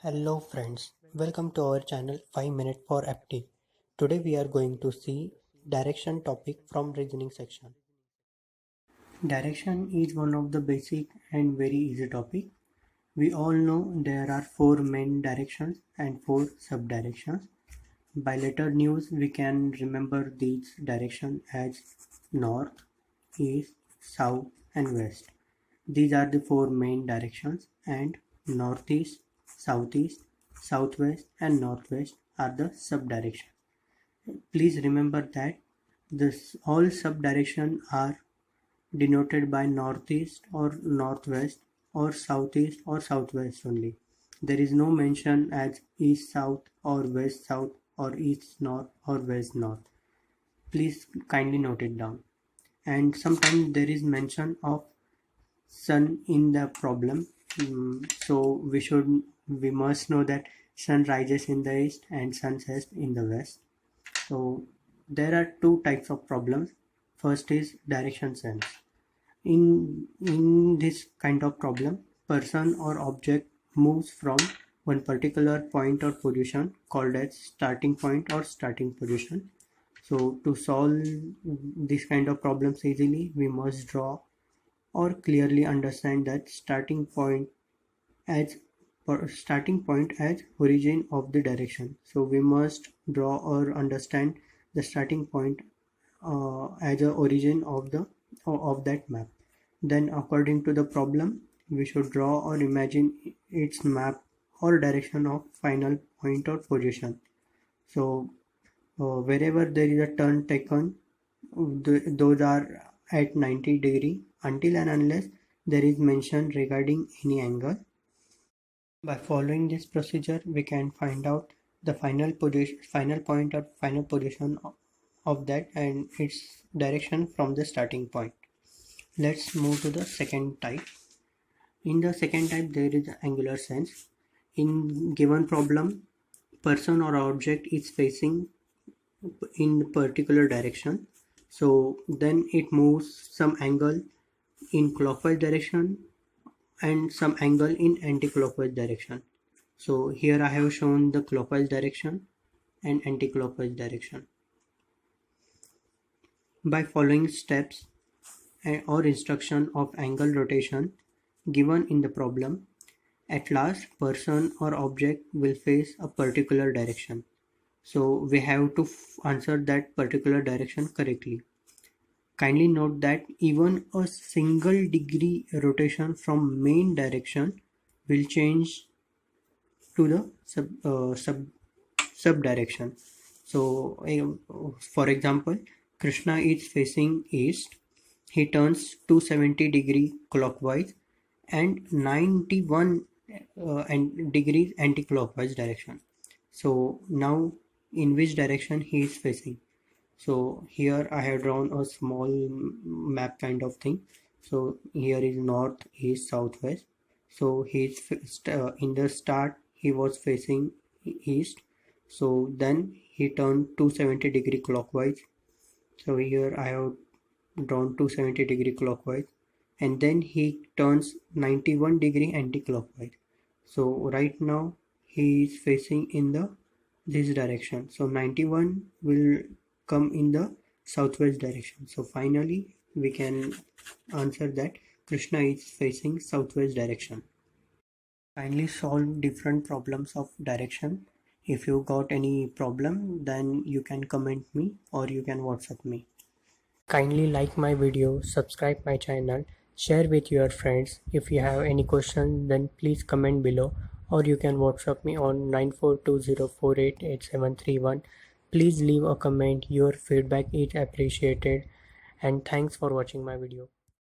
Hello friends, welcome to our channel 5 Minute for FT. Today we are going to see direction topic from reasoning section. Direction is one of the basic and very easy topic. We all know there are 4 main directions and 4 sub-directions. By later news we can remember these directions as north, east, south and west. These are the 4 main directions, and northeast, southeast, southwest and northwest are the sub-directions. Please remember that all sub-directions are denoted by northeast or northwest or southeast or southwest only. There is no mention as east south or west south or east north or west north. Please kindly note it down. And sometimes there is mention of sun in the problem. So we must know that sun rises in the east and sun sets in the west. So there are two types of problems. First is direction sense. In this kind of problem, person or object moves from one particular point or position called as starting point or starting position. So to solve this kind of problems easily, we must draw or clearly understand that starting point as origin of the direction. So we must draw or understand the starting point as a origin of that map. Then according to the problem, we should draw or imagine its map or direction of final point or position. So wherever there is a turn taken, those are at 90 degree until and unless there is mention regarding any angle. By following this procedure, we can find out the final point or final position of that and its direction from the starting point. Let's move to the second type. In the second type, there is angular sense. In given problem, person or object is facing in particular direction. So then it moves some angle in clockwise direction and some angle in anti-clockwise direction. So here I have shown the clockwise direction and anti-clockwise direction. By following steps or instruction of angle rotation given in the problem, at last person or object will face a particular direction. So we have to answer that particular direction correctly. Kindly note that even a single degree rotation from main direction will change to the sub direction. So for example, Krishna is facing east. He turns 270 degree clockwise and 91 degrees anti-clockwise direction. So now in which direction he is facing? So here I have drawn a small map kind of thing. So here is north, east, southwest. So he's in the start he was facing east. So then he turned 270 degree clockwise. So here I have drawn 270 degree clockwise, and then he turns 91 degree anti-clockwise. So right now he is facing in this direction. So 91 will come in the southwest direction. So finally we can answer that Krishna is facing southwest direction. Kindly solve different problems of direction. If you got any problem, then you can comment me or you can WhatsApp me. Kindly like my video, subscribe my channel, share with your friends. If you have any questions, then please comment below, or you can WhatsApp me on 9420488731. Please leave a comment. Your feedback is appreciated, and thanks for watching my video.